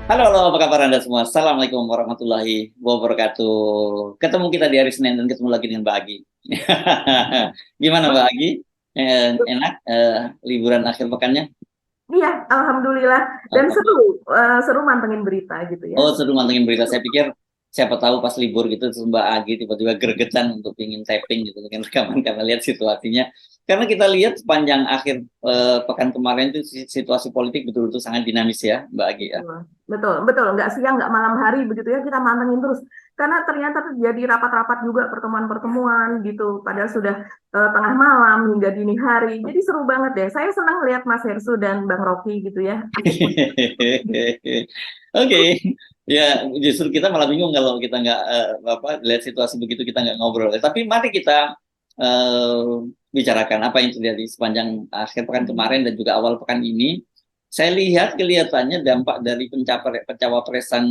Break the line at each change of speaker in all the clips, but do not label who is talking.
Halo, halo, apa kabar Anda semua? Assalamualaikum warahmatullahi wabarakatuh. Ketemu kita di hari Senin dan ketemu lagi dengan Mbak Agi. Gimana Mbak Agi? Enak liburan akhir pekannya?
Iya, alhamdulillah. Dan
Alhamdulillah.
seru mantengin berita gitu ya.
Oh, seru mantengin berita. Saya pikir siapa tahu pas libur gitu terus Mbak Agi tiba-tiba gregetan untuk ingin tapping gitu dengan rekaman karena lihat situasinya. Karena kita lihat sepanjang akhir pekan kemarin itu situasi politik betul-betul sangat dinamis ya, Mbak Agi ya.
Betul, betul, betul. Nggak siang, nggak malam hari begitu ya, kita mantengin terus. Karena ternyata terjadi rapat-rapat juga, pertemuan-pertemuan gitu. Padahal sudah tengah malam hingga dini hari. Jadi seru banget deh. Saya senang lihat Mas Hersu dan Bang Rocky gitu ya. Asik banget.
Oke, ya justru kita malah bingung kalau kita nggak lihat situasi begitu kita nggak ngobrol. Tapi mari kita eh, bicarakan apa yang terjadi sepanjang akhir pekan kemarin dan juga awal pekan ini. Saya lihat kelihatannya dampak dari pencawapresan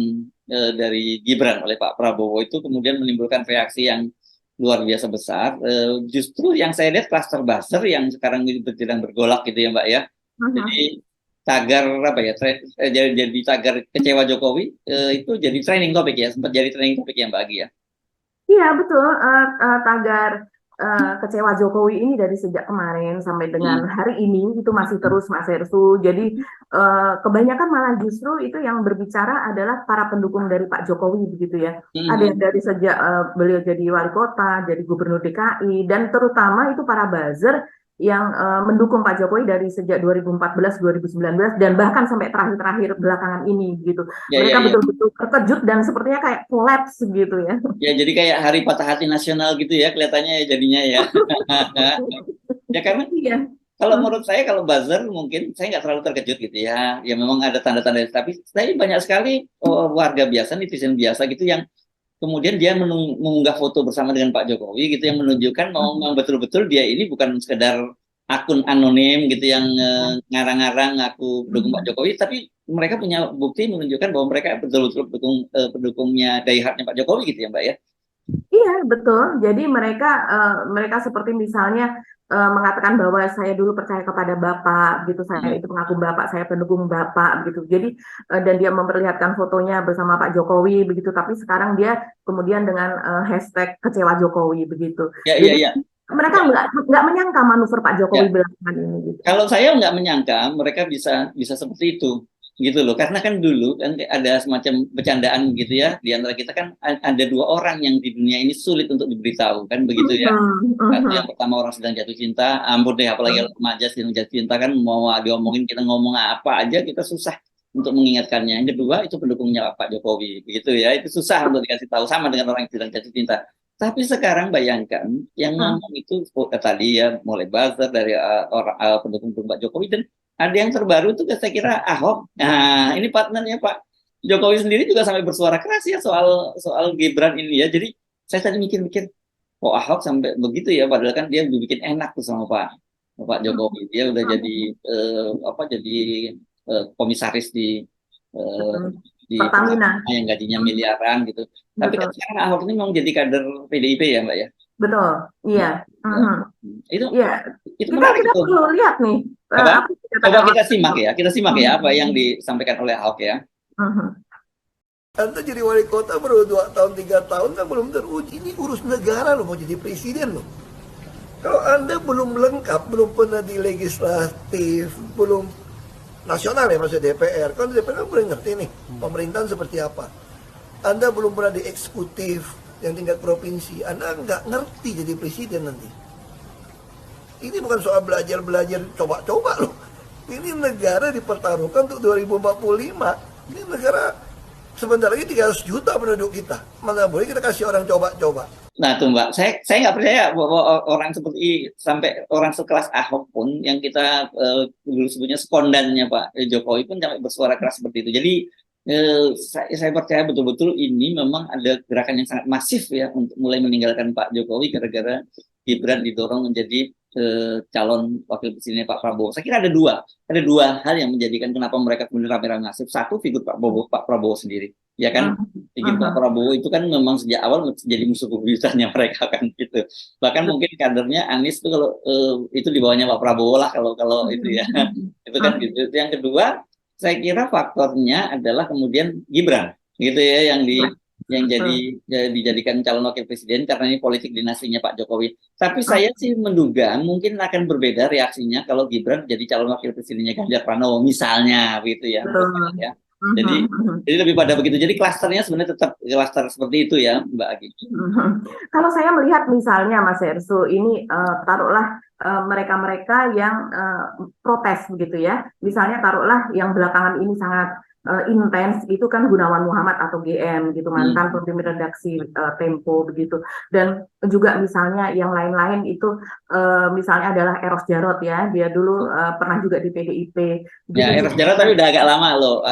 dari Gibran oleh Pak Prabowo itu kemudian menimbulkan reaksi yang luar biasa besar. Justru yang saya lihat klaster buzzer yang sekarang ini sedang bergolak gitu ya Mbak ya.
Mhm.
Jadi tagar apa ya jadi tagar kecewa Jokowi itu jadi trending topik ya, sempat jadi trending topik ya Mbak Agi ya.
Iya betul, tagar kecewa Jokowi ini dari sejak kemarin sampai dengan
Hmm.
hari ini itu masih terus Mas Hersu. Jadi kebanyakan malah justru itu yang berbicara adalah para pendukung dari Pak Jokowi begitu ya. Ada yang
Hmm.
dari sejak beliau jadi wali kota, jadi gubernur DKI, dan terutama itu para buzzer yang mendukung Pak Jokowi dari sejak 2014, 2019, dan bahkan sampai terakhir-terakhir belakangan ini gitu.
Ya, ya,
Mereka
ya.
betul-betul terkejut dan sepertinya kayak collapse gitu ya.
Ya, jadi kayak hari patah hati nasional gitu ya kelihatannya ya jadinya ya. Ya karena
Iya.
kalau
Hmm.
menurut saya kalau buzzer mungkin saya nggak terlalu terkejut gitu ya. Ya memang ada tanda-tanda tapi saya banyak sekali warga biasa netizen biasa gitu yang kemudian dia mengunggah foto bersama dengan Pak Jokowi gitu yang menunjukkan bahwa memang betul-betul dia ini bukan sekedar akun anonim gitu yang ngarang-ngarang ngaku pendukung Pak Jokowi, tapi mereka punya bukti menunjukkan bahwa mereka betul-betul pendukungnya diehardnya Pak Jokowi gitu ya Mbak ya.
Iya, betul. Jadi mereka seperti misalnya mengatakan bahwa saya dulu percaya kepada Bapak, gitu. Saya
Hmm.
itu pengaku Bapak, saya pendukung Bapak, gitu. Jadi dan dia memperlihatkan fotonya bersama Pak Jokowi, begitu. Tapi sekarang dia kemudian dengan hashtag kecewa Jokowi, begitu.
Ya, ya,
Jadi
ya,
mereka
ya,
nggak menyangka manuver Pak Jokowi
ya.
belakangan ini, gitu.
Kalau saya nggak menyangka mereka bisa bisa seperti itu gitu loh karena kan dulu kan ada semacam bercandaan gitu ya di antara kita kan ada dua orang yang di dunia ini sulit untuk diberitahu kan begitu ya.
Mhm,
Satu yang
mhm,
pertama orang sedang jatuh cinta, ampun deh apalagi kalau remaja sedang jatuh cinta kan mau diomongin kita ngomong apa aja kita susah untuk mengingatkannya. Yang kedua itu pendukungnya Pak Jokowi, begitu ya. Itu susah untuk dikasih tahu sama dengan orang yang sedang jatuh cinta. Tapi sekarang bayangkan yang
mhm.
ngomong itu tadi ya mulai buzzer dari orang pendukung Pak Jokowi dan ada yang terbaru itu saya kira Ahok. Nah ini partnernya Pak Jokowi sendiri juga sampai bersuara keras ya soal soal Gibran ini ya. Jadi saya tadi mikir-mikir kok Ahok sampai begitu ya padahal kan dia dibikin enak tuh sama Pak Jokowi dia udah jadi jadi komisaris eh,
Mhm.
di
Pertamina.
Pertamina yang gajinya
Mhm.
miliaran gitu tapi kan
Betul,
sekarang Ahok ini mau jadi kader PDIP ya Mbak ya.
betul. Iya.
Ya.
Mhm.
itu
Iya,
itu
kita
menarik
kita
tuh
perlu lihat nih
apa
apa yang
coba
dikatakan
kita
oleh
simak ya kita simak ya apa yang
Mhm.
disampaikan oleh Ahok ya.
Mhm.
Anda jadi wali kota baru 2 tahun 3 tahun kan belum teruji. Ini urus negara loh, mau jadi presiden loh. Kalau Anda belum lengkap, belum pernah di legislatif, belum nasional ya maksud DPR. Kan DPR kan boleh ngerti nih pemerintahan seperti apa. Anda belum pernah di eksekutif yang tingkat provinsi. Anda nggak ngerti jadi presiden nanti. Ini bukan soal belajar-belajar coba-coba loh. Ini negara dipertaruhkan untuk 2045. Ini negara sebentar lagi 300 juta penduduk kita. Mana boleh kita kasih orang coba-coba.
Nah tuh Mbak, saya nggak percaya bahwa orang seperti sampai orang sekelas Ahok pun yang kita dulu sebutnya sekondannya Pak Jokowi pun sampai bersuara keras seperti itu. Jadi saya percaya betul-betul ini memang ada gerakan yang sangat masif ya untuk mulai meninggalkan Pak Jokowi gara-gara Gibran didorong menjadi calon wakil presidennya Pak Prabowo. Saya kira ada dua hal yang menjadikan kenapa mereka kemudian rame-rame masif. Satu figur Pak Prabowo sendiri, ya kan
Mhm.
figur Pak
Mhm.
Prabowo itu kan memang sejak awal jadi musuh bebuyutannya mereka kan gitu. Bahkan mungkin kadernya Anies itu kalau itu di bawahnya Pak Prabowo lah kalau kalau itu ya.
Mhm.
Itu kan
Mhm.
gitu. Yang kedua, saya kira faktornya adalah kemudian Gibran gitu ya yang dijadikan calon wakil presiden karena ini politik dinastinya Pak Jokowi. Tapi saya sih menduga mungkin akan berbeda reaksinya kalau Gibran jadi calon wakil presidennya Ganjar Pranowo misalnya gitu ya.
Betul.
Ya. Jadi lebih pada begitu. Jadi klasternya sebenarnya tetap klaster seperti itu ya, Mbak Agi.
Kalau saya melihat misalnya Mas Hersu ini taruhlah mereka-mereka yang protes begitu ya. Misalnya taruhlah yang belakangan ini sangat intens itu kan Gunawan Muhammad atau GM gitu, mantan pemimpin redaksi Tempo begitu. Dan juga misalnya yang lain-lain itu misalnya adalah Eros Jarot ya, dia dulu pernah juga di PDIP.
Ya, Eros Jarot tapi udah agak lama loh,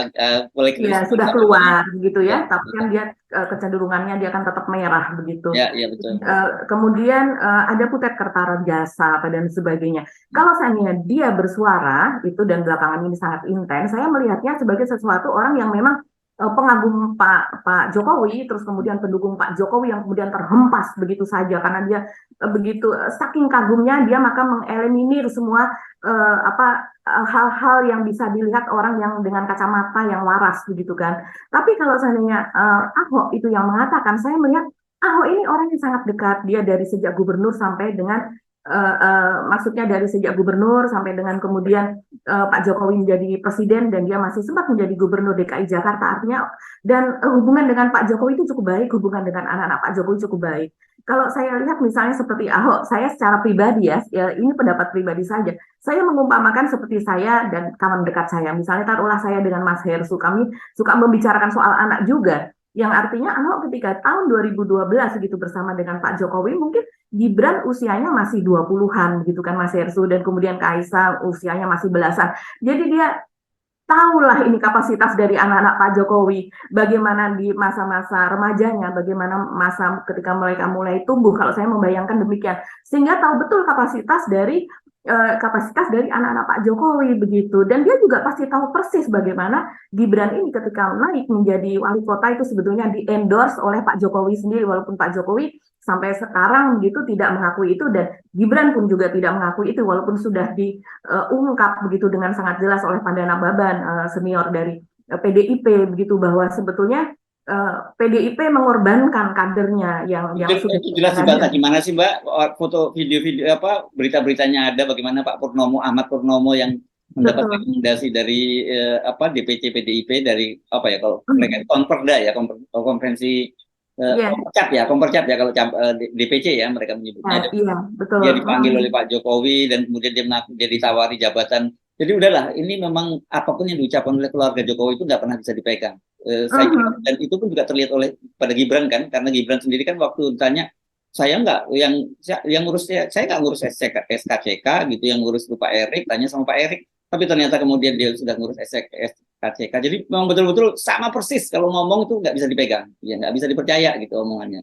ya sudah keluar begitu ya, tapi kan dia kecenderungannya dia akan tetap merah begitu.
Ya, betul.
Kemudian ada Putet Kertarajasa dan sebagainya. Kalau seandainya dia bersuara itu dan belakangan ini sangat intens, saya melihatnya sebagai sesuatu orang yang memang pengagum Pak Jokowi, terus kemudian pendukung Pak Jokowi yang kemudian terhempas begitu saja karena dia begitu saking kagumnya dia maka mengeliminir semua hal-hal yang bisa dilihat orang yang dengan kacamata yang waras begitu kan. Tapi kalau seandainya Ahok itu yang mengatakan, saya melihat Ahok ini orang yang sangat dekat, dia dari sejak gubernur sampai dengan maksudnya dari sejak gubernur sampai dengan kemudian Pak Jokowi menjadi presiden dan dia masih sempat menjadi gubernur DKI Jakarta, artinya dan hubungan dengan Pak Jokowi itu cukup baik, hubungan dengan anak-anak Pak Jokowi cukup baik. Kalau saya lihat misalnya seperti Ahok, saya secara pribadi ya ini pendapat pribadi saja, saya mengumpamakan seperti saya dan kawan dekat saya, misalnya taruhlah saya dengan Mas Hersu, kami suka membicarakan soal anak juga, yang artinya Ahok ketika tahun 2012 gitu bersama dengan Pak Jokowi, mungkin Gibran usianya masih 20-an gitu kan Mas Hersu, dan kemudian Kaisang usianya masih belasan. Jadi dia tahulah ini kapasitas dari anak-anak Pak Jokowi, bagaimana di masa-masa remajanya, bagaimana masa ketika mereka mulai tumbuh, kalau saya membayangkan demikian, sehingga tahu betul kapasitas dari anak-anak Pak Jokowi begitu, dan dia juga pasti tahu persis bagaimana Gibran ini ketika naik menjadi wali kota itu sebetulnya di endorse oleh Pak Jokowi sendiri, walaupun Pak Jokowi sampai sekarang begitu tidak mengakui itu, dan Gibran pun juga tidak mengakui itu walaupun sudah diungkap begitu dengan sangat jelas oleh Pandana Baban senior dari PDIP begitu, bahwa sebetulnya PDIP mengorbankan kadernya yang
itu jelas dibantah gimana sih Mbak, foto video-video berita-beritanya ada bagaimana Pak Purnomo, Ahmad Purnomo yang mendapat rekomendasi dari DPC PDIP dari kalau mereka konperda ya, konferensi Kompercap ya kalau DPC ya mereka menyebutnya.
Betul.
Dia dipanggil oleh Pak Jokowi dan kemudian dia ditawari jabatan. Jadi udahlah, ini memang apapun yang diucapkan oleh keluarga Jokowi itu nggak pernah bisa dipegang. Saya kira, dan itu pun juga terlihat oleh pada Gibran kan, karena Gibran sendiri kan waktu ditanya, saya nggak yang ngurus, saya nggak ngurus SKCK gitu, yang ngurus itu Pak Erik, tanya sama Pak Erik, tapi ternyata kemudian dia sudah ngurus SKCK. Jadi memang betul-betul sama persis, kalau ngomong itu nggak bisa dipegang, ya nggak bisa dipercaya gitu omongannya.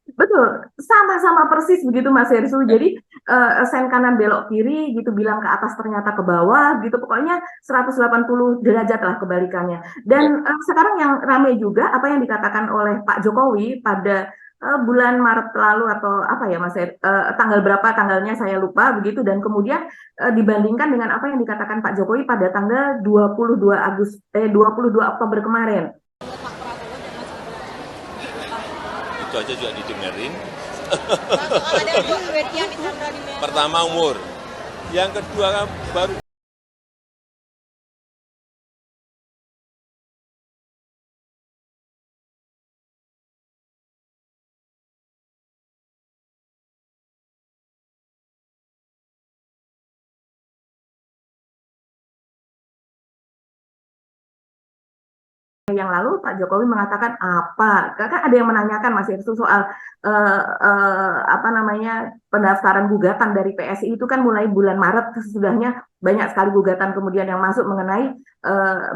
Betul, sama-sama persis begitu Mas Hersu. Jadi sen kanan belok kiri gitu, bilang ke atas ternyata ke bawah gitu, pokoknya 180 derajat lah kebalikannya. Dan sekarang yang ramai juga apa yang dikatakan oleh Pak Jokowi pada bulan Maret lalu atau apa ya Mas tanggal berapa tanggalnya saya lupa begitu, dan kemudian dibandingkan dengan apa yang dikatakan Pak Jokowi pada tanggal 22 Oktober kemarin.
Itu aja juga didengerin. Pertama umur, yang kedua baru
yang lalu Pak Jokowi mengatakan apa? Karena ada yang menanyakan Mas Hersu soal pendaftaran gugatan dari PSI itu kan mulai bulan Maret, sesudahnya banyak sekali gugatan kemudian yang masuk mengenai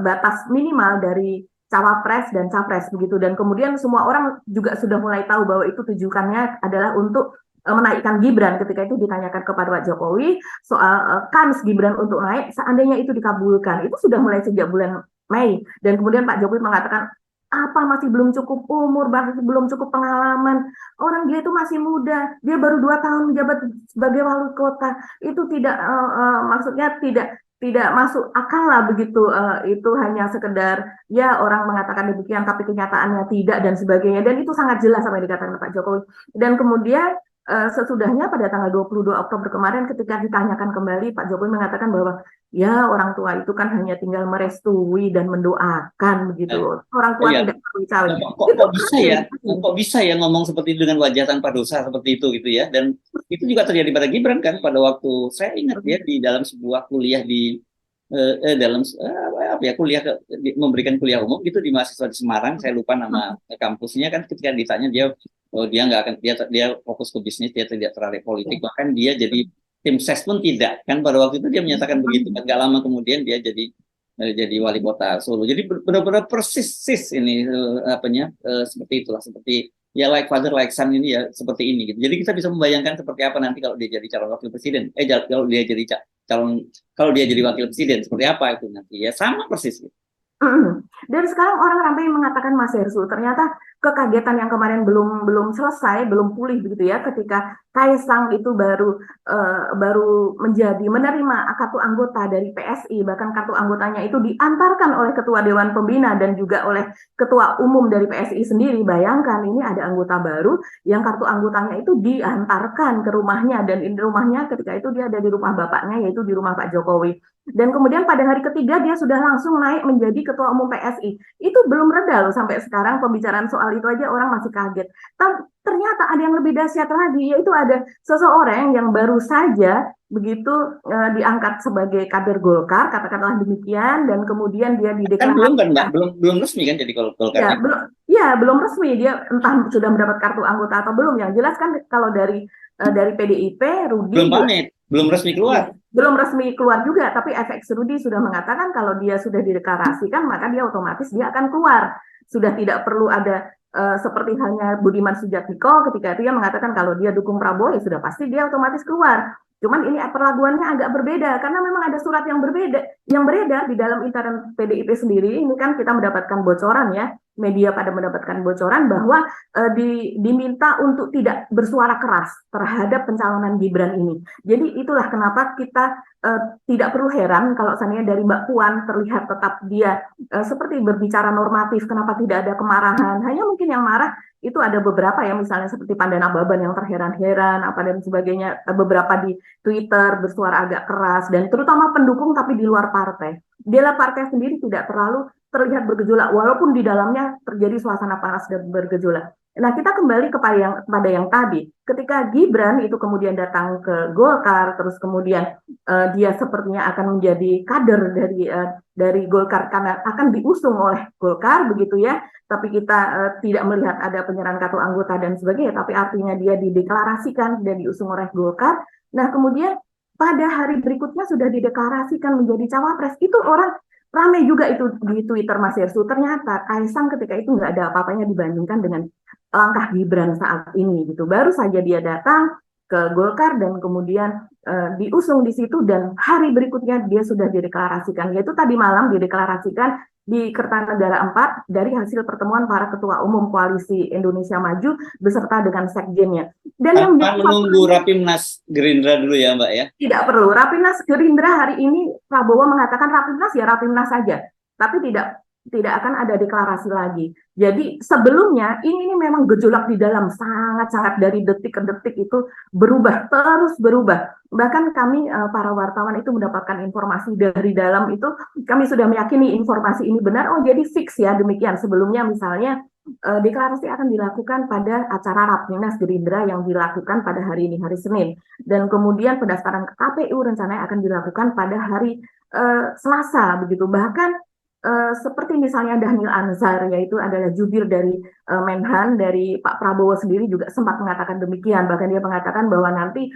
batas minimal dari cawapres dan capres begitu, dan kemudian semua orang juga sudah mulai tahu bahwa itu tujuannya adalah untuk menaikkan Gibran. Ketika itu ditanyakan kepada Pak Jokowi soal kans Gibran untuk naik seandainya itu dikabulkan, itu sudah mulai sejak bulan Mei, dan kemudian Pak Jokowi mengatakan apa masih belum cukup umur, masih belum cukup pengalaman, orang dia itu masih muda, dia baru 2 tahun menjabat sebagai wali kota, itu tidak maksudnya tidak tidak masuk akal lah begitu, itu hanya sekedar ya orang mengatakan demikian tapi kenyataannya tidak dan sebagainya, dan itu sangat jelas apa yang dikatakan Pak Jokowi. Dan kemudian sesudahnya pada tanggal 22 Oktober kemarin ketika ditanyakan kembali, Pak Jokowi mengatakan bahwa ya orang tua itu kan hanya tinggal merestui dan mendoakan begitu, orang tua
Iya.
tidak perlu cawe.
Nah,
Itu
kok bisa ya?
aneh.
Kok bisa ya ngomong seperti itu dengan wajah tanpa dosa seperti itu gitu ya? Dan itu juga terjadi pada Gibran kan pada waktu saya ingat dia di dalam sebuah kuliah di dalam apa ya kuliah memberikan kuliah umum gitu di mahasiswa di Semarang, saya lupa nama kampusnya kan, ketika ditanya dia dia nggak akan dia fokus ke bisnis, dia tidak tertarik politik, bahkan dia jadi tim ses pun tidak kan, pada waktu itu dia menyatakan begitu kan. Gak lama kemudian dia jadi wali kota Solo. Jadi benar-benar persis ini seperti itulah, seperti ya like father like son ini ya seperti ini gitu. Jadi kita bisa membayangkan seperti apa nanti kalau dia jadi calon wakil presiden. Kalau dia jadi wakil presiden seperti apa itu nanti ya sama persis gitu.
Dan sekarang orang ramai mengatakan, Mas Hersu, ternyata kekagetan yang kemarin belum selesai, belum pulih begitu ya, ketika Kaisang itu baru menerima kartu anggota dari PSI, bahkan kartu anggotanya itu diantarkan oleh Ketua Dewan Pembina dan juga oleh Ketua Umum dari PSI sendiri. Bayangkan ini ada anggota baru yang kartu anggotanya itu diantarkan ke rumahnya, dan di rumahnya ketika itu dia ada di rumah bapaknya, yaitu di rumah Pak Jokowi. Dan kemudian pada hari ketiga dia sudah langsung naik menjadi Ketua Umum PSI. Itu belum reda loh sampai sekarang, pembicaraan soal itu aja orang masih kaget. Ternyata ada yang lebih dahsyat lagi, yaitu ada seseorang yang baru saja begitu diangkat sebagai kader Golkar, katakanlah demikian, dan kemudian dia
Kan
dideklarasikan.
belum kan Mbak, belum resmi kan jadi Golkar.
Belum resmi, dia entah sudah mendapat kartu anggota atau belum. Yang jelas kan kalau dari PDIP, Rudi
belum pamit, belum resmi keluar.
Belum resmi keluar juga, tapi FX Rudi sudah mengatakan kalau dia sudah dideklarasikan maka dia otomatis dia akan keluar. Sudah tidak perlu ada seperti halnya Budiman Sujatmiko ketika itu dia mengatakan kalau dia dukung Prabowo ya sudah pasti dia otomatis keluar. Cuman ini perlakuannya agak berbeda karena memang ada surat yang beredar di dalam internet PDIP sendiri. Ini kan kita mendapatkan bocoran ya, media pada mendapatkan bocoran bahwa diminta untuk tidak bersuara keras terhadap pencalonan Gibran ini. Jadi itulah kenapa kita tidak perlu heran kalau seandainya dari Mbak Puan terlihat tetap dia seperti berbicara normatif, kenapa tidak ada kemarahan. Hanya mungkin yang marah itu ada beberapa ya, misalnya seperti Pandana Baban yang terheran-heran apa dan sebagainya, beberapa di Twitter bersuara agak keras, dan terutama pendukung tapi di luar partai. Di dalam partai sendiri tidak terlalu terlihat bergejolak, walaupun di dalamnya terjadi suasana panas dan bergejolak. Nah, kita kembali kepada yang tadi, ketika Gibran itu kemudian datang ke Golkar, terus kemudian dia sepertinya akan menjadi kader dari Golkar karena akan diusung oleh Golkar begitu ya, tapi kita tidak melihat ada penyerahan kartu anggota dan sebagainya, tapi artinya dia dideklarasikan dan diusung oleh Golkar. Nah, kemudian pada hari berikutnya sudah dideklarasikan menjadi cawapres. Itu orang ramai juga itu di Twitter, Mas Hersu. Ternyata Kaisang ketika itu nggak ada apa-apanya dibandingkan dengan langkah Gibran saat ini gitu. Baru saja dia datang ke Golkar dan kemudian diusung di situ, dan hari berikutnya dia sudah dideklarasikan, yaitu tadi malam dideklarasikan di Kertanegara 4 dari hasil pertemuan para ketua umum Koalisi Indonesia Maju beserta dengan sekjennya. Dan yang
menunggu Rapimnas Gerindra dulu ya Mbak ya?
Tidak perlu. Rapimnas Gerindra hari ini Prabowo mengatakan Rapimnas ya Rapimnas saja, tapi tidak akan ada deklarasi lagi. Jadi sebelumnya ini memang gejolak di dalam sangat-sangat dari detik ke detik itu terus berubah. Bahkan kami para wartawan itu mendapatkan informasi dari dalam itu, kami sudah meyakini informasi ini benar. Oh jadi fix ya demikian. Sebelumnya misalnya deklarasi akan dilakukan pada acara Rapimnas Gerindra yang dilakukan pada hari ini, hari Senin. Dan kemudian pendaftaran ke KPU rencananya akan dilakukan pada hari Selasa begitu. Bahkan seperti misalnya Dhanil Anzar, yaitu adalah jubir dari Menhan dari Pak Prabowo sendiri juga sempat mengatakan demikian. Bahkan dia mengatakan bahwa nanti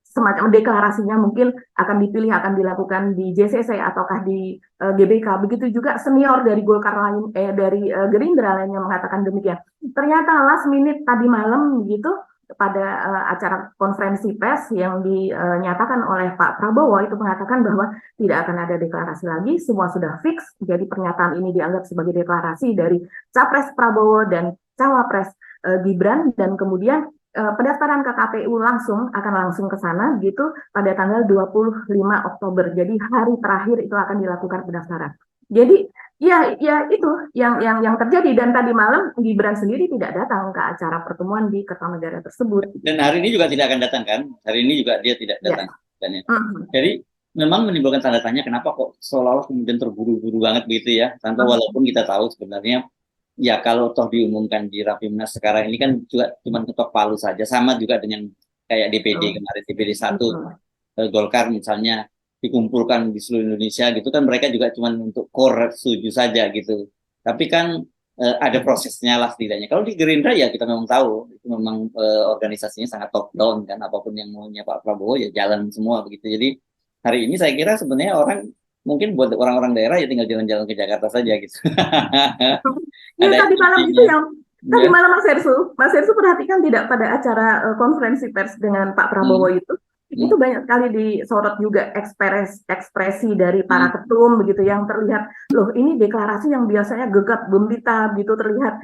semacam deklarasinya mungkin akan dilakukan di JCC ataukah di GBK. Begitu juga senior dari Golkar lain, dari Gerindra lainnya mengatakan demikian. Ternyata last minute tadi malam gitu, pada acara konferensi pers yang dinyatakan oleh Pak Prabowo itu mengatakan bahwa tidak akan ada deklarasi lagi, semua sudah fix. Jadi pernyataan ini dianggap sebagai deklarasi dari Capres Prabowo dan Cawapres Gibran, dan kemudian pendaftaran ke KPU akan langsung ke sana gitu pada tanggal 25 Oktober. Jadi hari terakhir itu akan dilakukan pendaftaran. Jadi ya itu yang terjadi, dan tadi malam Gibran sendiri tidak datang ke acara pertemuan di Kertanegara tersebut.
Dan hari ini juga tidak akan datang kan? Hari ini juga dia tidak
Ya.
datang. Jadi memang menimbulkan tanda tanya kenapa kok seolah-olah kemudian terburu-buru banget begitu ya. Tanpa walaupun kita tahu sebenarnya ya kalau toh diumumkan di Rapimnas sekarang ini kan juga cuma ketok palu saja, sama juga dengan kayak DPD kemarin, DPD 1 Golkar misalnya dikumpulkan di seluruh Indonesia gitu kan, mereka juga cuma untuk core setuju saja gitu. Tapi kan ada prosesnya lah setidaknya. Kalau di Gerindra ya kita memang tahu itu memang organisasinya sangat top down kan, apapun yang maunya Pak Prabowo ya jalan semua begitu. Jadi hari ini saya kira sebenarnya orang mungkin buat orang-orang daerah ya tinggal jalan-jalan ke Jakarta saja gitu.
Ya,
Ada
tadi malam itu
intinya.
tadi
Ya.
malam Mas Hersu perhatikan tidak pada acara konferensi pers dengan Pak Prabowo itu banyak sekali disorot juga ekspresi dari para ketum begitu, yang terlihat loh ini deklarasi yang biasanya gegap gembita gitu, terlihat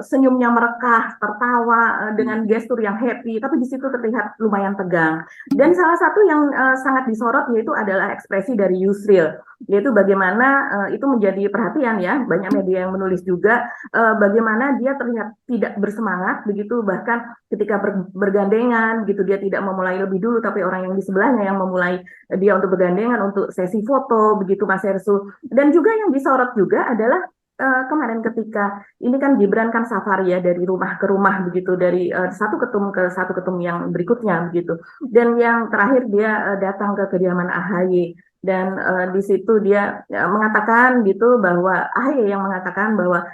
senyumnya merekah, tertawa dengan gestur yang happy, tapi di situ terlihat lumayan tegang. Dan salah satu yang sangat disorot yaitu adalah ekspresi dari Yusril, yaitu bagaimana itu menjadi perhatian ya, banyak media yang menulis juga bagaimana dia terlihat tidak bersemangat begitu, bahkan ketika bergandengan gitu dia tidak memulai lebih dulu, tapi orang yang di sebelahnya yang memulai dia untuk bergandengan untuk sesi foto begitu, Mas Hersu. Dan juga yang disorot juga adalah kemarin ketika ini kan Gibran kan safari ya dari rumah ke rumah begitu, dari satu ketum ke satu ketum yang berikutnya begitu, dan yang terakhir dia datang ke kediaman AHY, dan di situ dia mengatakan gitu bahwa AHY yang mengatakan bahwa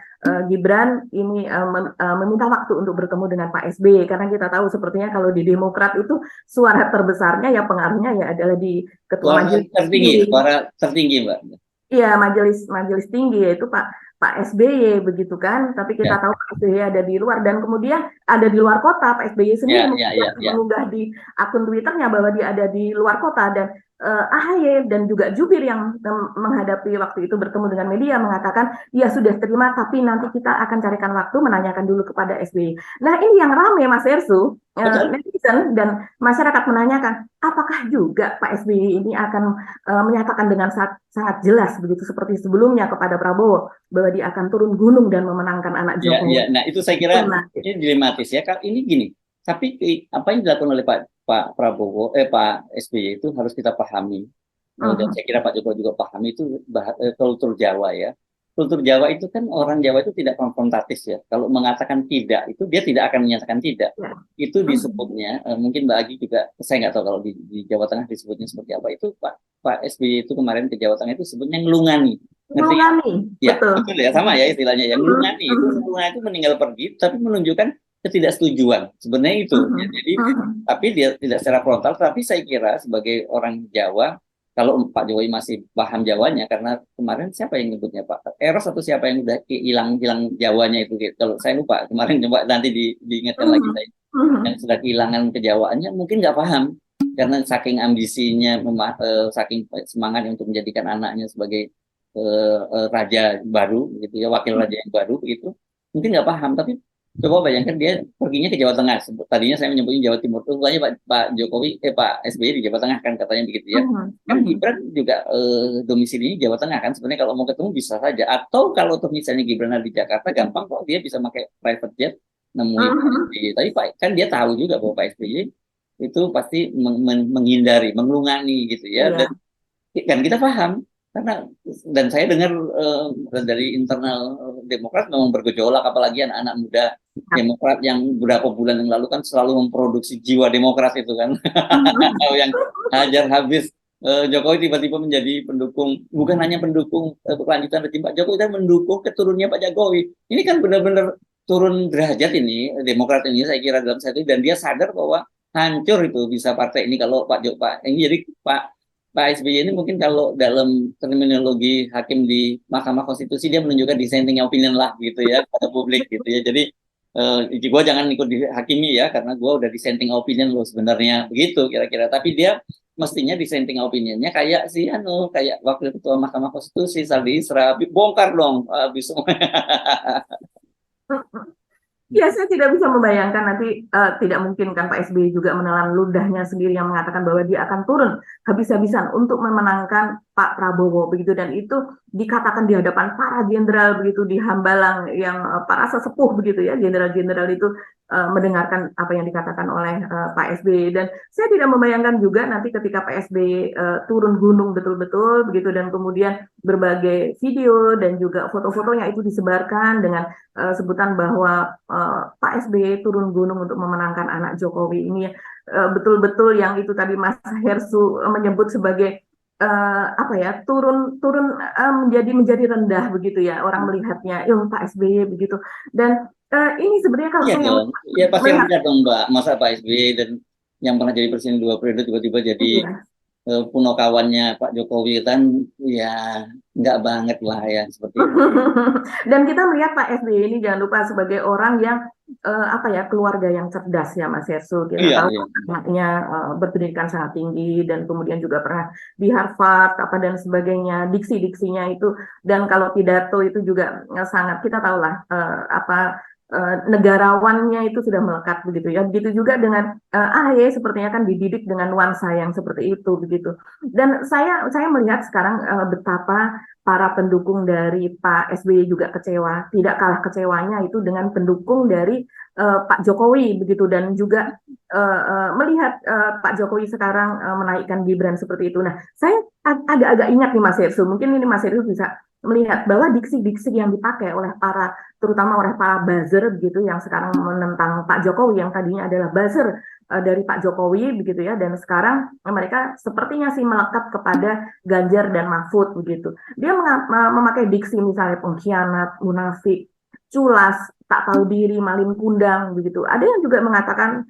Gibran ini meminta waktu untuk bertemu dengan Pak SBY, karena kita tahu sepertinya kalau di Demokrat itu suara terbesarnya ya pengaruhnya ya adalah di ketua majelis tinggi.
Suara tertinggi Mbak.
Iya, majelis tinggi yaitu Pak SBY begitu kan, tapi kita tahu Pak SBY ada di luar, dan kemudian ada di luar kota. Pak SBY sendiri mengunggah di akun Twitternya bahwa dia ada di luar kota, dan AHY dan juga Jubir yang menghadapi waktu itu bertemu dengan media mengatakan ya sudah terima, tapi nanti kita akan carikan waktu menanyakan dulu kepada SBY. Nah ini yang rame Mas Hersu, netizen dan masyarakat menanyakan apakah juga Pak SBY ini akan menyatakan dengan sangat jelas begitu seperti sebelumnya kepada Prabowo bahwa dia akan turun gunung dan memenangkan anak Jokowi.
Ya, nah itu saya kira ini dilematis ya. Ini gini, tapi apa yang dilakukan oleh Pak Prabowo, Pak SBY itu harus kita pahami. Dan saya kira Pak Jokowi juga pahami itu kultur Jawa ya. Kultur Jawa itu kan orang Jawa itu tidak konfrontatif ya. Kalau mengatakan tidak itu dia tidak akan menyatakan tidak. Itu disebutnya mungkin Mbak Agi juga, saya nggak tahu kalau di Jawa Tengah disebutnya seperti apa. Itu Pak SBY itu kemarin ke Jawa Tengah itu sebutnya ngelungani.
Ngelungani,
ya, betul ya, sama ya istilahnya ya. Ngelungani itu meninggal pergi, tapi menunjukkan ketidaksetujuan sebenarnya itu. Ya, jadi tapi dia tidak secara frontal, tapi saya kira sebagai orang Jawa, kalau Pak Jokowi masih paham Jawanya, karena kemarin siapa yang nyebutnya Pak Eros atau siapa yang udah hilang Jawanya itu, kalau saya lupa kemarin, coba nanti diingatkan lagi saya, yang sudah kehilangan kejawaannya mungkin nggak paham karena saking ambisinya, saking semangat untuk menjadikan anaknya sebagai raja baru gitu ya, wakil raja yang baru gitu, mungkin nggak paham. Tapi coba bayangkan dia perginya ke Jawa Tengah. Tadinya saya menyebutnya Jawa Timur. Rupanya Pak Jokowi, Pak SBY di Jawa Tengah kan katanya begitu ya. Kan Gibran juga domisilinya Jawa Tengah kan. Sebenarnya kalau mau ketemu bisa saja. Atau kalau tuh misalnya Gibran ada di Jakarta, gampang kok dia bisa pakai private jet nemuin Pak SBY. Tapi kan dia tahu juga bahwa Pak SBY itu pasti menghindari, mengelungani gitu ya. Dan kita paham. Karena dan saya dengar dari internal Demokrat memang bergejolak, apalagi anak-anak muda Demokrat yang beberapa bulan yang lalu kan selalu memproduksi jiwa Demokrat itu kan, yang hajar habis Jokowi tiba-tiba menjadi pendukung, bukan hanya pendukung kelanjutan rezim Pak Jokowi, tapi mendukung keturunnya Pak Jokowi. Ini kan benar-benar turun derajat ini Demokrat ini, saya kira dalam satu, dan dia sadar bahwa hancur itu bisa partai ini kalau Pak ini. Jadi Pak SBY ini mungkin kalau dalam terminologi hakim di Mahkamah Konstitusi dia menunjukkan dissenting opinion lah gitu ya pada publik gitu ya. Jadi gue jangan ikut dihakimi ya karena gue udah dissenting opinion lo sebenarnya begitu kira-kira. Tapi dia mestinya dissenting opinionnya kayak kayak wakil ketua Mahkamah Konstitusi Saldi Isra, bongkar dong habis semua.
Ya, saya tidak bisa membayangkan nanti tidak mungkin kan Pak SBY juga menelan ludahnya sendiri yang mengatakan bahwa dia akan turun habis-habisan untuk memenangkan Pak Prabowo begitu, dan itu dikatakan di hadapan para jenderal begitu di Hambalang yang para sesepuh begitu ya, jenderal-jenderal itu mendengarkan apa yang dikatakan oleh Pak SBY, dan saya tidak membayangkan juga nanti ketika Pak SBY turun gunung betul-betul begitu dan kemudian berbagai video dan juga foto-fotonya itu disebarkan dengan sebutan bahwa Pak SBY turun gunung untuk memenangkan anak Jokowi ini, betul-betul yang itu tadi Mas Hersu menyebut sebagai apa ya, turun turun menjadi rendah begitu ya orang melihatnya, yo Pak SBY begitu, dan ini sebenarnya kalau
Iya
saya
dong, ya pasti
melihat,
rendah dong Mbak. Masa Pak SBY dan yang pernah jadi presiden 2 periode tiba-tiba jadi
iya.
punokawannya Pak Jokowi kan, ya nggak banget lah ya seperti itu.
Dan kita melihat Pak SBY ini jangan lupa sebagai orang yang apa ya, keluarga yang cerdas ya Mas Hersu. Kita
Iya,
tahu
iya.
anaknya berpendidikan sangat tinggi dan kemudian juga pernah di Harvard apa dan sebagainya, diksi-diksinya itu, dan kalau pidato itu juga sangat, kita tahu lah apa negarawannya itu sudah melekat begitu ya. Begitu juga dengan AHY sepertinya kan dididik dengan nuansa yang seperti itu begitu. Dan saya melihat sekarang betapa para pendukung dari Pak SBY juga kecewa. Tidak kalah kecewanya itu dengan pendukung dari Pak Jokowi begitu, dan juga melihat Pak Jokowi sekarang menaikkan Gibran seperti itu. Nah, saya agak-agak ingat nih Mas Hersu, mungkin ini Mas Hersu bisa melihat bahwa diksi-diksi yang dipakai oleh para, terutama oleh para buzzer begitu yang sekarang menentang Pak Jokowi, yang tadinya adalah buzzer dari Pak Jokowi begitu ya, dan sekarang mereka sepertinya sih melekat kepada Ganjar dan Mahfud begitu. Dia memakai diksi misalnya pengkhianat, munafik, culas, tak tahu diri, malin kundang begitu. Ada yang juga mengatakan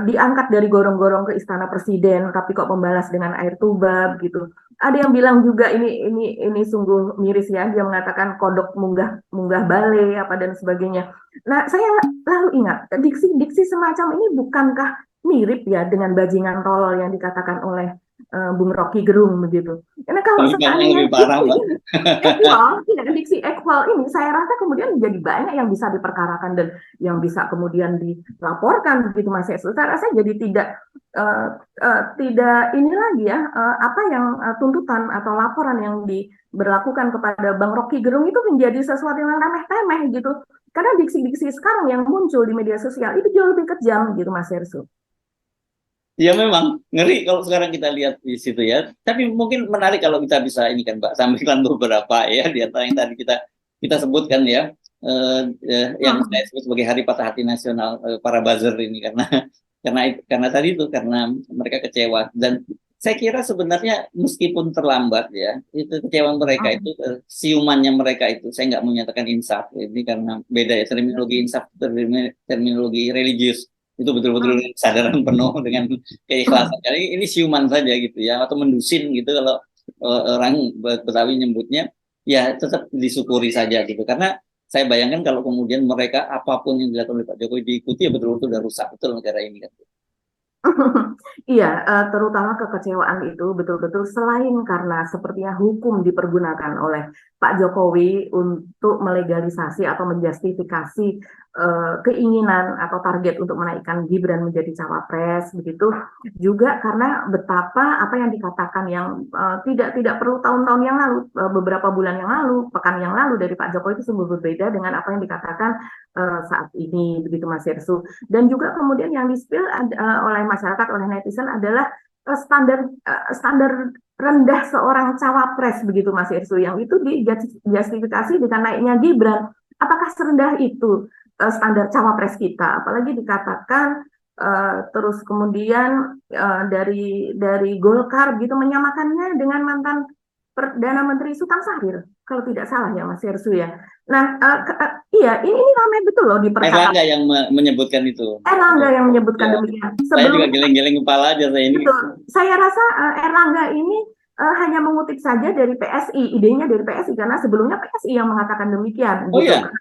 diangkat dari gorong-gorong ke istana presiden, tapi kok membalas dengan air tuba begitu. Ada yang bilang juga ini sungguh miris ya. Dia mengatakan kodok munggah munggah bale apa dan sebagainya. Nah, saya lalu ingat diksi-diksi semacam ini bukankah mirip ya dengan bajingan tolol yang dikatakan oleh Bung Rocky Gerung begitu. Karena kalau
Tapi banyak yang
seandainya
lebih parah, Mbak.
diksi equal ini, saya rasa kemudian menjadi banyak yang bisa diperkarakan dan yang bisa kemudian dilaporkan begitu Mas Yesus. Saya rasa jadi tidak ini lagi ya, apa yang tuntutan atau laporan yang diberlakukan kepada Bang Rocky Gerung itu menjadi sesuatu yang remeh-temeh gitu. Karena diksi-diksi sekarang yang muncul di media sosial itu jauh lebih kejam gitu Mas Hersu.
Ya memang ngeri kalau sekarang kita lihat di situ ya. Tapi mungkin menarik kalau kita bisa ini kan Mbak, sampaikan beberapa ya di antara yang tadi kita sebutkan ya, yang saya sebut sebagai hari patah hati nasional para buzzer ini, karena tadi itu karena mereka kecewa, dan saya kira sebenarnya meskipun terlambat ya, itu kecewaan mereka itu siumannya mereka itu, saya nggak menyatakan insaf ini karena beda ya, terminologi insaf terminologi religius itu betul-betul kesadaran penuh dengan keikhlasan. Jadi ini siuman saja gitu ya, atau mendusin gitu kalau orang Betawi nyebutnya, ya tetap disyukuri saja gitu. Karena saya bayangkan kalau kemudian mereka apapun yang dilakukan oleh Pak Jokowi diikuti, ya betul-betul udah rusak betul negara ini kan.
Iya, terutama kekecewaan itu betul-betul selain karena sepertinya hukum dipergunakan oleh Pak Jokowi untuk melegalisasi atau menjustifikasi keinginan atau target untuk menaikkan Gibran menjadi cawapres begitu, juga karena betapa apa yang dikatakan yang tidak perlu tahun-tahun yang lalu, beberapa bulan yang lalu, pekan yang lalu dari Pak Jokowi itu sungguh berbeda dengan apa yang dikatakan saat ini begitu Mas Yersu. Dan juga kemudian yang di-spill oleh masyarakat, oleh netizen adalah standar rendah seorang cawapres begitu Mas Irsu, yang itu dijustifikasi dengan naiknya Gibran. Apakah serendah itu standar cawapres kita? Apalagi dikatakan terus kemudian dari Golkar gitu menyamakannya dengan mantan Perdana Menteri Sultan Syahrir, kalau tidak salah ya Mas Irsu ya. Nah, iya, ini ramai betul loh diperkatakan.
Erlangga yang menyebutkan itu.
Erlangga yang menyebutkan demikian.
Saya juga geleng-geleng kepala aja saya ini.
Betul. Saya rasa Erlangga ini hanya mengutip saja dari PSI, idenya dari PSI, karena sebelumnya PSI yang mengatakan demikian.
Oh
gitu.
ya?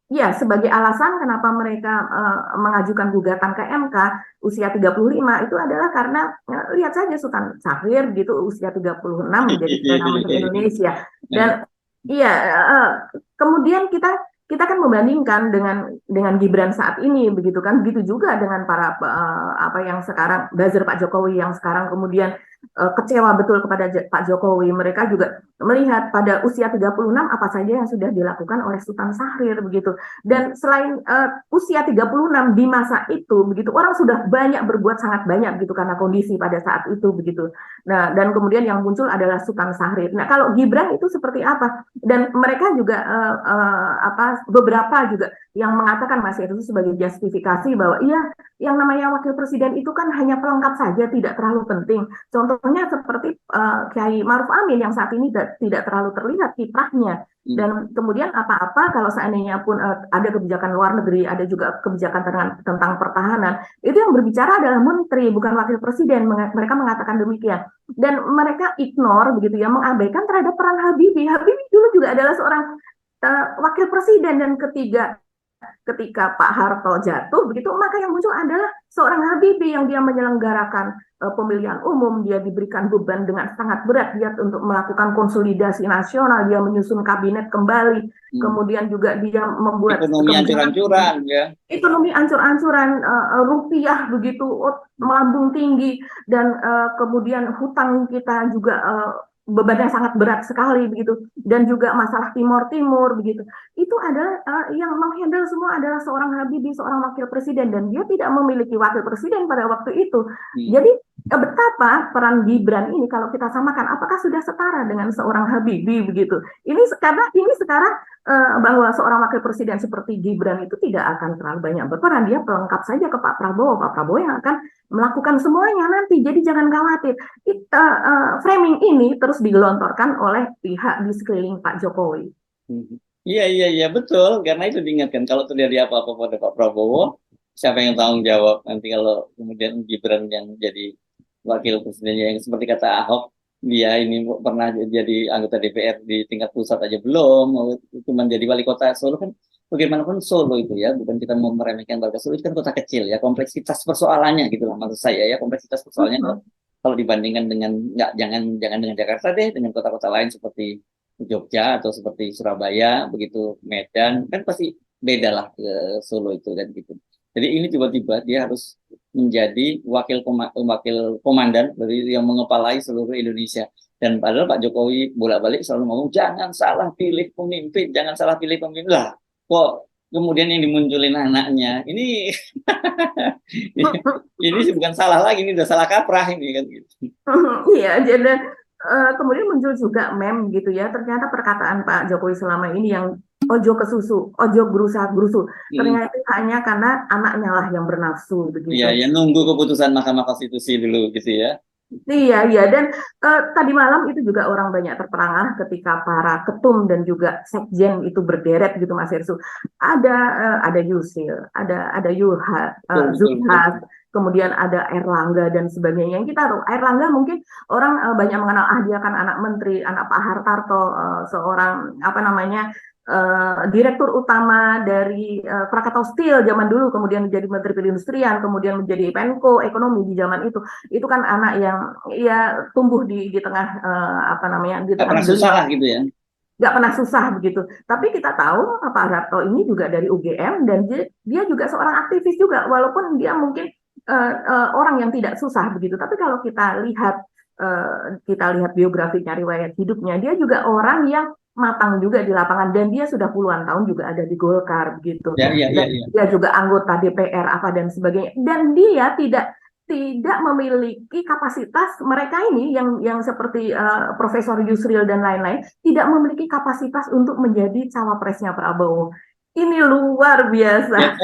Ya, sebagai alasan kenapa mereka mengajukan gugatan ke MK usia 35 itu adalah karena lihat saja Sultan Syahrir gitu usia 36 menjadi Perdana Menteri Indonesia. Dan iya, kemudian kita kita kan membandingkan dengan Gibran saat ini begitu kan, begitu juga dengan para apa yang sekarang buzzer Pak Jokowi yang sekarang kemudian kecewa betul kepada Pak Jokowi. Mereka juga melihat pada usia 36 apa saja yang sudah dilakukan oleh Sultan Syahrir begitu. Dan selain usia 36 di masa itu begitu, orang sudah banyak berbuat sangat banyak gitu karena kondisi pada saat itu begitu. Nah, dan kemudian yang muncul adalah Sultan Syahrir. Nah, kalau Gibran itu seperti apa? Dan mereka juga beberapa juga yang mengatakan Mas itu sebagai justifikasi bahwa iya, yang namanya wakil presiden itu kan hanya pelengkap saja, tidak terlalu penting. Contohnya seperti Kiai Maruf Amin yang saat ini tidak terlalu terlihat kiprahnya. Dan kemudian apa-apa kalau seandainya pun ada kebijakan luar negeri, ada juga kebijakan tentang pertahanan, itu yang berbicara adalah menteri, bukan wakil presiden. Mereka mengatakan demikian. Dan mereka ignore begitu ya, mengabaikan terhadap peran Habibie. Habibie dulu juga adalah seorang wakil presiden, dan ketika Pak Harto jatuh begitu, maka yang muncul adalah seorang Habibie yang dia menyelenggarakan pemilihan umum, dia diberikan beban dengan sangat berat, dia untuk melakukan konsolidasi nasional, dia menyusun kabinet kembali, kemudian juga dia membuat
ekonomi ancur-ancuran ya.
Ekonomi ancur-ancuran, rupiah begitu melambung tinggi, dan kemudian hutang kita juga bebannya sangat berat sekali begitu, dan juga masalah Timor Timur begitu. Itu adalah yang menghandle semua adalah seorang Habibie, seorang wakil presiden, dan dia tidak memiliki wakil presiden pada waktu itu. Jadi betapa peran Gibran ini kalau kita samakan, apakah sudah setara dengan seorang Habibie begitu? Ini karena ini sekarang bahwa seorang wakil presiden seperti Gibran itu tidak akan terlalu banyak berperan, dia pelengkap saja ke Pak Prabowo yang akan melakukan semuanya nanti. Jadi jangan khawatir. Framing ini terus digelontorkan oleh pihak di sekeliling Pak Jokowi.
Iya betul, karena itu diingatkan kalau terjadi apa-apa pada Pak Prabowo, siapa yang tanggung jawab nanti kalau kemudian Gibran yang jadi wakil presidennya, yang seperti kata Ahok, dia ini pernah jadi anggota DPR di tingkat pusat aja belum, cuma jadi wali kota Solo kan. Bagaimanapun Solo itu ya, bukan kita mau meremehkan warga Solo, itu kan kota kecil ya, kompleksitas persoalannya gitu lah maksud saya ya, kompleksitas persoalannya kalau dibandingkan dengan jangan dengan Jakarta deh, dengan kota-kota lain seperti Jogja atau seperti Surabaya begitu, Medan kan pasti beda lah ke Solo itu kan gitu. Jadi ini tiba-tiba dia harus menjadi wakil komandan dari yang mengepalai seluruh Indonesia. Dan padahal Pak Jokowi bolak-balik selalu ngomong jangan salah pilih pemimpin, jangan salah pilih pemimpin lah. Kok kemudian yang dimunculin anaknya ini ini bukan salah lagi, ini udah salah kaprah ini kan gitu.
Iya, jadi kemudian muncul juga meme gitu ya, ternyata perkataan Pak Jokowi selama ini yang ojo ke susu, ojo berusaha berusuh, ternyata hanya karena anaknya lah yang bernafsu begitu.
Iya, ya nunggu keputusan Mahkamah Konstitusi dulu gitu ya.
Iya, dan tadi malam itu juga orang banyak terperangah ketika para ketum dan juga sekjen itu berderet gitu Mas Irsu. Ada Yusril, ada Zulhas, kemudian ada Erlangga dan sebagainya. Yang kita tahu Erlangga mungkin orang banyak mengenal, dia kan anak menteri, anak Pak Hartarto, seorang direktur utama dari Krakatau Steel zaman dulu, kemudian menjadi Menteri Perindustrian, kemudian menjadi Menko Ekonomi di zaman itu. Itu kan anak yang ya tumbuh di tengah di tengah
pernah susah lah gitu ya.
Nggak pernah susah begitu. Tapi kita tahu Pak Harto ini juga dari UGM, dan dia juga seorang aktivis juga, walaupun dia mungkin orang yang tidak susah begitu. Tapi kalau kita lihat biografinya, riwayat hidupnya, dia juga orang yang matang juga di lapangan, dan dia sudah puluhan tahun juga ada di Golkar begitu. Dia juga anggota DPR apa dan sebagainya, dan dia tidak memiliki kapasitas mereka ini yang seperti Profesor Yusril dan lain-lain, tidak memiliki kapasitas untuk menjadi cawapresnya Prabowo. Ini luar biasa.
Ya,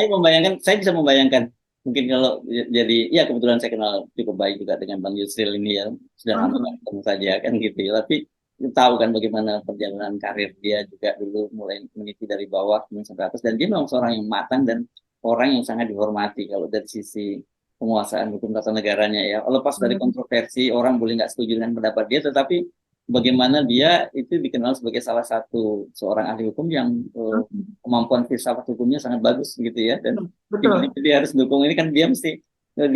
saya bisa membayangkan mungkin kalau jadi, ya kebetulan saya kenal cukup baik juga dengan Bang Yusril ini ya, sudah lama ketemu saja kan gitu ya, tapi tahu kan bagaimana perjalanan karir dia juga dulu mulai meniti dari bawah sampai atas, dan dia memang seorang yang matang dan orang yang sangat dihormati kalau dari sisi penguasaan hukum tata negaranya ya. Lepas dari kontroversi, orang boleh nggak setuju dengan pendapat dia, tetapi bagaimana dia itu dikenal sebagai salah satu seorang ahli hukum yang kemampuan filsafat hukumnya sangat bagus gitu ya, dan dia harus dukung ini kan, dia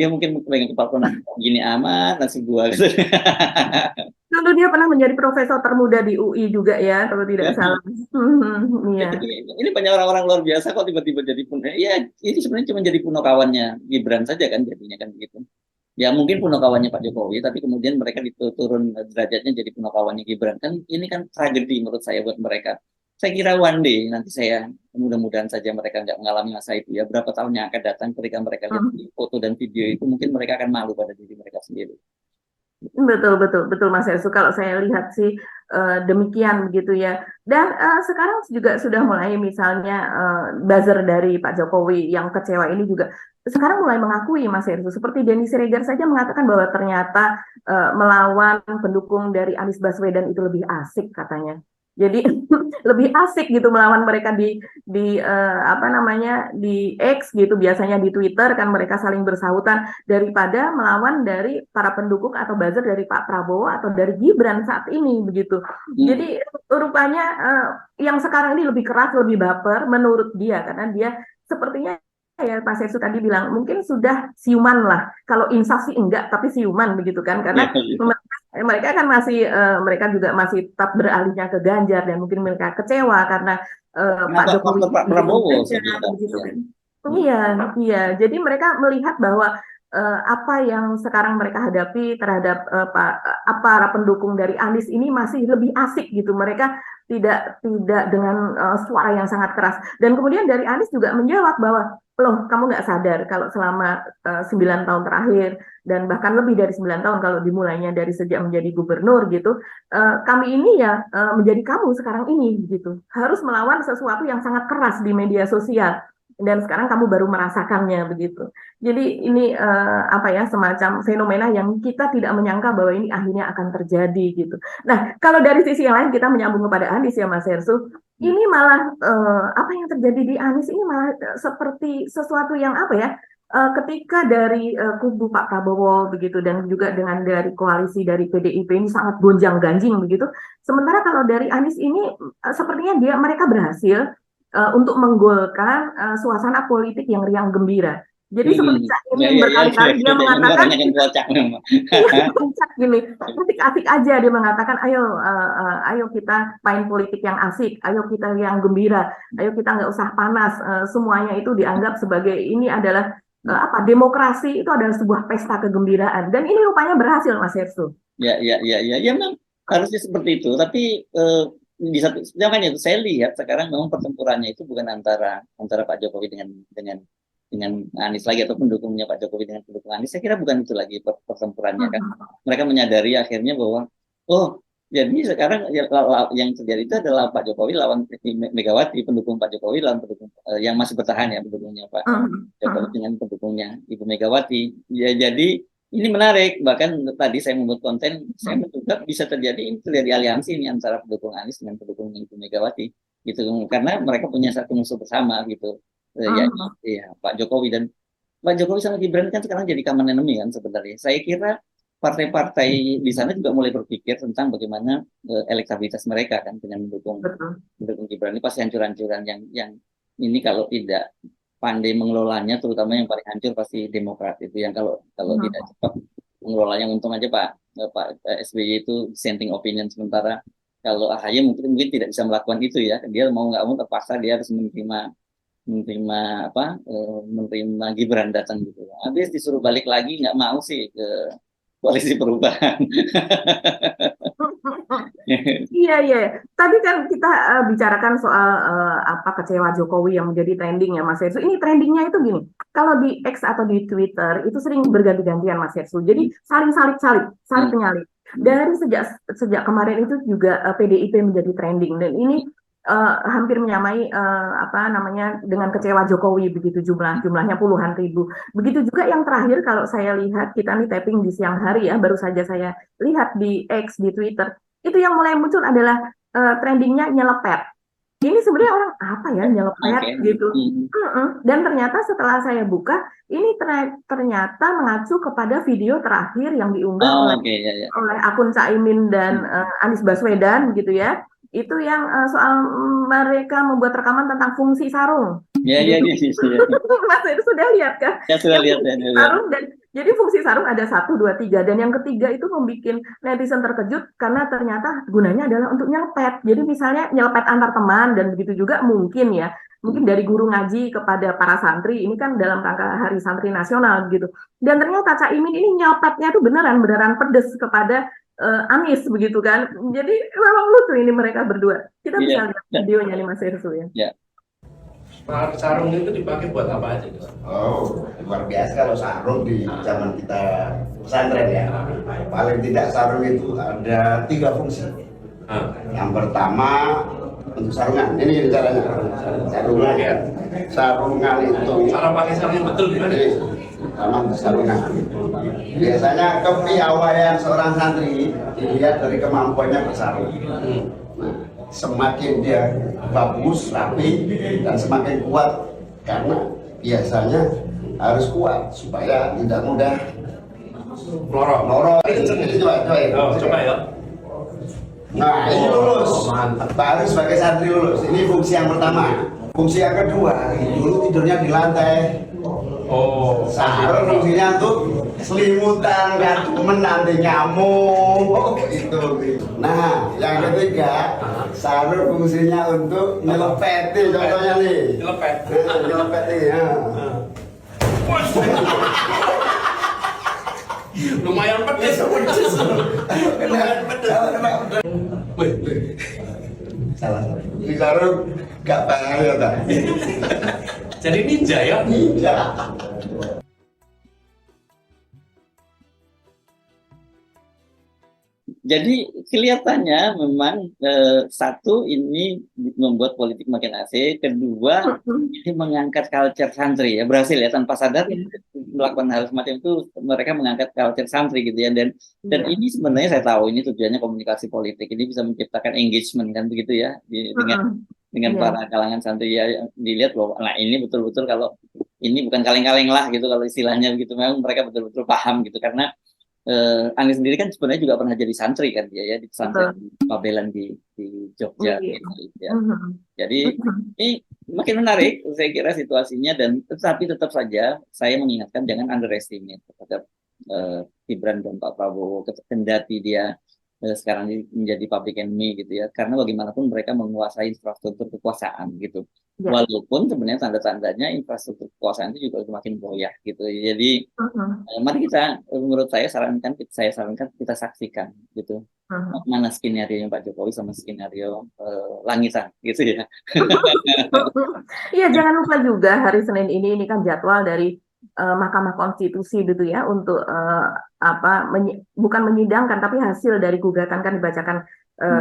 mungkin pegang kepala gini amat nasib gua gitu.
Dulu dia pernah menjadi profesor termuda di UI juga ya, kalau tidak salah. Iya.
Ini banyak orang-orang luar biasa kok tiba-tiba jadi ya ini sebenarnya cuma jadi punokawannya Gibran saja kan jadinya kan begitu. Ya mungkin punokawannya Pak Jokowi, tapi kemudian mereka turun derajatnya jadi punokawannya Gibran. Kan ini kan tragedi menurut saya buat mereka. Saya kira one day nanti saya mudah-mudahan saja mereka nggak mengalami masa itu ya. Berapa tahun yang akan datang ketika mereka lihat foto dan video itu mungkin mereka akan malu pada diri mereka sendiri.
Betul, betul, betul Mas Ersu. Kalau saya lihat sih demikian begitu ya. Dan sekarang juga sudah mulai misalnya buzzer dari Pak Jokowi yang kecewa ini juga sekarang mulai mengakui Mas Ersu. Seperti Denny Siregar saja mengatakan bahwa ternyata melawan pendukung dari Anies Baswedan itu lebih asik katanya. Jadi lebih asik gitu melawan mereka di apa namanya di X gitu, biasanya di Twitter kan mereka saling bersahutan daripada melawan dari para pendukung atau buzzer dari Pak Prabowo atau dari Gibran saat ini begitu. Jadi rupanya yang sekarang ini lebih keras, lebih baper menurut dia karena dia sepertinya ya Pak Sesu tadi bilang mungkin sudah siuman lah. Kalau insaf sih enggak, tapi siuman begitu kan karena mereka kan masih mereka juga masih tetap beralihnya ke Ganjar dan mungkin mereka kecewa karena Pak Jokowi
Pak Prabowo
begitu kan. Iya, iya. Jadi mereka melihat bahwa apa yang sekarang mereka hadapi terhadap para pendukung dari Anies ini masih lebih asik gitu. Mereka tidak dengan suara yang sangat keras. Dan kemudian dari Anies juga menjawab bahwa loh, kamu nggak sadar kalau selama 9 tahun terakhir dan bahkan lebih dari 9 tahun kalau dimulainya dari sejak menjadi gubernur gitu, kami ini ya menjadi kamu sekarang ini gitu. Harus melawan sesuatu yang sangat keras di media sosial. Dan sekarang kamu baru merasakannya begitu. Jadi ini apa ya semacam fenomena yang kita tidak menyangka bahwa ini akhirnya akan terjadi gitu. Nah, kalau dari sisi yang lain kita menyambung kepada Anies ya Mas Hersu, ini malah apa yang terjadi di Anies ini malah seperti sesuatu yang apa ya? Ketika dari kubu Pak Prabowo begitu dan juga dengan dari koalisi dari PDIP ini sangat gonjang-ganjing begitu. Sementara kalau dari Anies ini sepertinya mereka berhasil untuk menggolkan suasana politik yang riang gembira. Jadi seperti Caimin berkali-kali dia mengatakan kocak gini, asik-asik aja dia mengatakan, ayo kita main politik yang asik, ayo kita yang gembira, ayo kita nggak usah panas, semuanya itu dianggap sebagai ini adalah demokrasi itu adalah sebuah pesta kegembiraan dan ini rupanya berhasil Mas Hersu.
Ya memang harusnya seperti itu, tapi di satu makanya itu saya lihat sekarang memang pertempurannya itu bukan antara Pak Jokowi dengan Anies lagi atau pendukungnya Pak Jokowi dengan pendukung Anies. Saya kira bukan itu lagi pertempurannya kan. Mereka menyadari akhirnya bahwa jadi sekarang yang terjadi itu adalah Pak Jokowi lawan Megawati, pendukung Pak Jokowi lawan pendukung yang masih bertahan ya pendukungnya Pak Jokowi dengan pendukungnya Ibu Megawati. Ya jadi ini menarik, bahkan tadi saya membuat konten, saya menduga bisa terjadi aliansi ini antara pendukung Anies dengan pendukung Ibu Megawati, gitu, karena mereka punya satu musuh bersama, gitu, ya Pak Jokowi dan Pak Jokowi sama Gibran kan sekarang jadi common enemy kan sebenarnya. Saya kira partai-partai di sana juga mulai berpikir tentang bagaimana elektabilitas mereka kan dengan mendukung Gibran ini pasti hancur-hancuran yang ini kalau tidak pandai mengelolanya, terutama yang paling hancur pasti Demokrat itu yang kalau tidak cepat mengelolanya. Untung aja Pak SBY itu dissenting opinion, sementara kalau AHY mungkin tidak bisa melakukan itu ya, dia mau nggak mau terpaksa dia harus menerima Gibran datang gitu. Habis disuruh balik lagi nggak mau sih ke koalisi perubahan.
Iya. Tadi kan kita bicarakan soal kecewa Jokowi yang menjadi trending ya Mas Hersu. Ini trendingnya itu gini. Kalau di X atau di Twitter itu sering berganti-gantian Mas Hersu. Jadi saling penyalip. Dari sejak kemarin itu juga PDIP menjadi trending dan ini hampir menyamai dengan kecewa Jokowi begitu jumlahnya puluhan ribu. Begitu juga yang terakhir kalau saya lihat, kita nih tapping di siang hari ya, baru saja saya lihat di X, di Twitter, itu yang mulai muncul adalah trendingnya nyelepet. Ini sebenarnya orang apa ya nyelepet gitu. Dan ternyata setelah saya buka, ini ternyata mengacu kepada video terakhir yang diunggah oleh akun Caimin dan Anies Baswedan gitu ya. itu yang soal mereka membuat rekaman tentang fungsi sarung.
Ya, ya,
Jadi
ya.
Mas itu sudah lihat kan?
Ya, sudah
Yang
lihat, ya,
fungsi
sudah lihat.
sarung dan jadi fungsi sarung ada 1, 2, 3 dan yang ketiga itu membuat netizen terkejut karena ternyata gunanya adalah untuk nyelepet. Jadi misalnya nyelepet antar teman dan begitu juga mungkin dari guru ngaji kepada para santri ini kan dalam rangka Hari Santri Nasional gitu. Dan ternyata Caimin ini nyelepetnya tuh beneran pedes kepada Anies begitu kan. Jadi memang lucu ini mereka berdua. Kita bisa
Iya,
lihat videonya nih Mas Irsu ya.
ya.
Sarung itu dipakai buat apa aja?
Oh, luar biasa kalau sarung di zaman kita pesantren ya. Paling tidak sarung itu ada 3 fungsi. Yang pertama untuk sarungan. Ini caranya. Sarungan ya. Sarungan itu.
Cara pakai sarung betul gimana?
Ini sama sarungan. Biasanya kepiawaian seorang santri dilihat dari kemampuannya bersarung. Nah, semakin dia bagus, rapi, dan semakin kuat karena biasanya harus kuat supaya tidak mudah
Melorot.
melorot. Ini coba
ya.
Nah, ini lulus. Baru sebagai santri lulus. Ini fungsi yang pertama. Fungsi yang kedua, dulu tidurnya di lantai.
Oh,
Sarung fungsinya untuk selimutan kan menanti nyamuk gitu. Nah, yang ketiga, sarung fungsinya untuk nyelepeti contohnya nih.
Nyelepet.
Nyelepet nih ya.
Lumayan pedes.
Salah. Ini sarung gak bahaya tak?
Jadi ninja ya?
Tidak.
Jadi kelihatannya memang satu ini membuat politik makin asik, kedua ini mengangkat culture santri ya, berhasil ya tanpa sadar melakukan hal semacam itu mereka mengangkat culture santri gitu ya, dan ini sebenarnya saya tahu ini tujuannya komunikasi politik, ini bisa menciptakan engagement kan begitu ya dengan para kalangan santri ya, dilihat bahwa nah ini betul-betul kalau ini bukan kaleng-kaleng lah gitu kalau istilahnya begitu, memang mereka betul-betul paham gitu karena Anies sendiri kan sebenarnya juga pernah jadi santri kan dia ya di pesantren Pabelan di Jogja gitu ya. Jadi ini makin menarik saya kira situasinya, dan tetapi tetap saja saya mengingatkan jangan underestimate terhadap Gibran dan Pak Prabowo kendati dia sekarang ini menjadi public enemy gitu ya, karena bagaimanapun mereka menguasai infrastruktur kekuasaan gitu. Walaupun sebenarnya tanda-tandanya infrastruktur kekuasaan itu juga semakin goyah gitu. Jadi mari kita, menurut saya sarankan kita saksikan gitu mana skenario yang Pak Jokowi sama skenario langitan gitu ya.
Iya, jangan lupa juga hari Senin ini kan jadwal dari Mahkamah Konstitusi gitu ya untuk bukan menyidangkan tapi hasil dari gugatan kan dibacakan.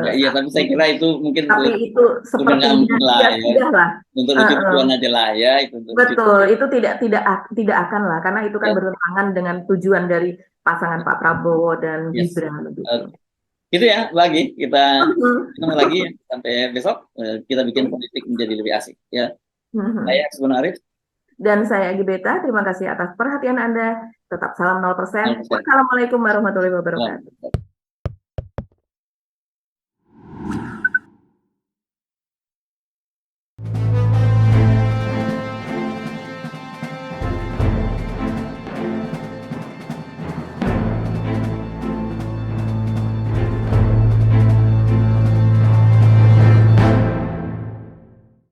Iya, tapi saya kira itu mungkin
tapi itu sepertinya
sudah lah untuk tujuan aja lah ya itu.
Betul, itu tidak akan lah karena itu kan bertentangan dengan tujuan dari pasangan Pak Prabowo dan Gibran.
Gitu ya, lagi kita ketemu lagi sampai besok kita bikin politik menjadi lebih asik ya. Saya Subhan Arif
dan saya Gibeta, terima kasih atas perhatian Anda. Tetap salam 0%. Wassalamualaikum warahmatullahi wabarakatuh.